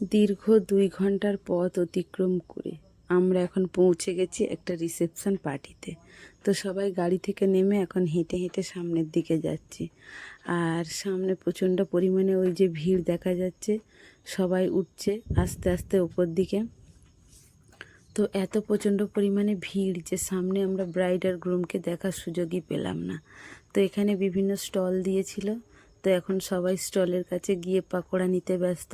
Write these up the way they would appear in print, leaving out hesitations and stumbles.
দীর্ঘ 2 ঘন্টার পথ অতিক্রম করে আমরা এখন পৌঁছে গেছি একটা রিসেপশন পার্টিতে। তো সবাই গাড়ি থেকে নেমে এখন হেঁটে হেঁটে সামনের দিকে যাচ্ছি। আর সামনে প্রচণ্ড পরিমাণে ওই যে ভিড় দেখা যাচ্ছে, সবাই উঠছে আস্তে আস্তে ওপর দিকে। তো এত প্রচণ্ড পরিমাণে ভিড় যে সামনে আমরা ব্রাইড আর গ্রুমকে দেখার সুযোগই পেলাম না। তো এখানে বিভিন্ন স্টল দিয়েছিল, তো এখন সবাই স্টলের কাছে গিয়ে পাকোড়া নিতে ব্যস্ত।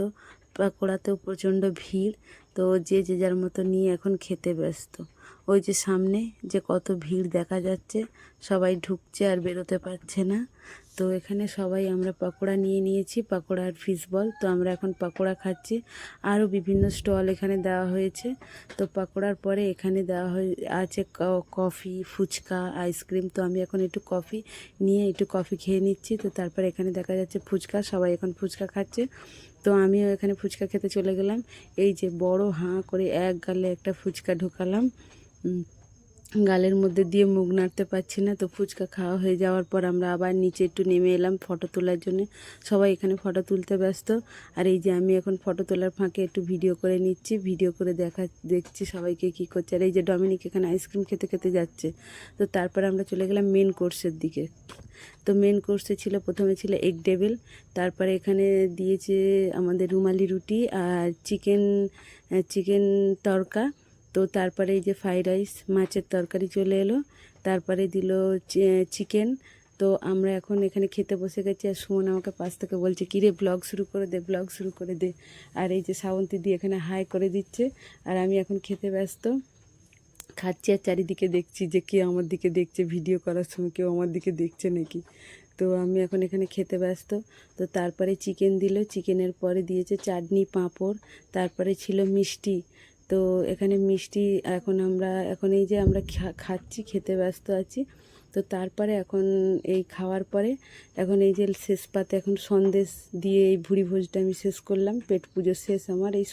পাকোড়াতেও প্রচণ্ড ভিড়, তো যে যে যার মতো নিয়ে এখন খেতে ব্যস্ত। ওই যে সামনে যে কত ভিড় দেখা যাচ্ছে, সবাই ঢুকছে আর বেরোতে পারছে না। তো এখানে সবাই আমরা পাকোড়া নিয়ে নিয়েছি, পাকোড়া আর ফিশ বল। তো আমরা এখন পাকোড়া খাচ্ছি। আরও বিভিন্ন স্টল এখানে দেওয়া হয়েছে। তো পাকোড়ার পরে এখানে দেওয়া আছে কফি, ফুচকা, আইসক্রিম। তো আমি এখন একটু কফি নিয়ে একটু কফি খেয়ে নিচ্ছি। তো তারপর এখানে দেখা যাচ্ছে ফুচকা, সবাই এখন ফুচকা খাচ্ছে। তো আমিও এখানে ফুচকা খেতে চলে গেলাম। এই যে বড় হাঁ করে এক গালে একটা ফুচকা ঢোকালাম, গালের মধ্যে দিয়ে মুখ নাড়তে পারছি না। তো ফুচকা খাওয়া হয়ে যাওয়ার পর আমরা আবার নিচে একটু নেমে এলাম ফটো তোলার জন্য। সবাই এখানে ফটো তুলতে ব্যস্ত। আর এই যে আমি এখন ফটো তোলার ফাঁকে একটু ভিডিও করে নিচ্ছি, ভিডিও করে দেখছি সবাইকে কী করছে। আর এই যে ডমিনিক এখানে আইসক্রিম খেতে খেতে যাচ্ছে। তো তারপর আমরা চলে গেলাম মেন কোর্সের দিকে। তো মেন কোর্সে ছিল, প্রথমে ছিল এগ ডেভিল, তারপরে এখানে দিয়েছে আমাদের রুমালি রুটি আর চিকেন তড়কা। তো তারপরে এই যে ফ্রাইড রাইস, মাছের তরকারি চলে এলো, তারপরে দিল চিকেন। তো আমরা এখন এখানে খেতে বসে গেছি। আর সুমন আমাকে পাশ থেকে বলছে, কিরে ব্লগ শুরু করে দে, ব্লগ শুরু করে দে। আর এই যে শ্রাবন্তী দি এখানে হাই করে দিচ্ছে। আর আমি এখন খেতে ব্যস্ত, খাচ্ছি আর চারিদিকে দেখছি যে কেউ আমার দিকে দেখছে, ভিডিও করার সময় কেউ আমার দিকে দেখছে নাকি। তো আমি এখন এখানে খেতে ব্যস্ত। তো তারপরে চিকেন দিল, চিকেনের পরে দিয়েছে চাটনি, পাঁপড়, তারপরে ছিল মিষ্টি। তো এখানে মিষ্টি এখন এই যে আমরা খাচ্ছি, খেতে ব্যস্ত আছি। তো তারপরে এখন এই খাওয়ার পরে এখন এই যে শেষ পাতে এখন সন্দেশ দিয়ে এই ভুড়ি ভোজটা আমি শেষ করলাম। পেট পুজো শেষ আমার এই।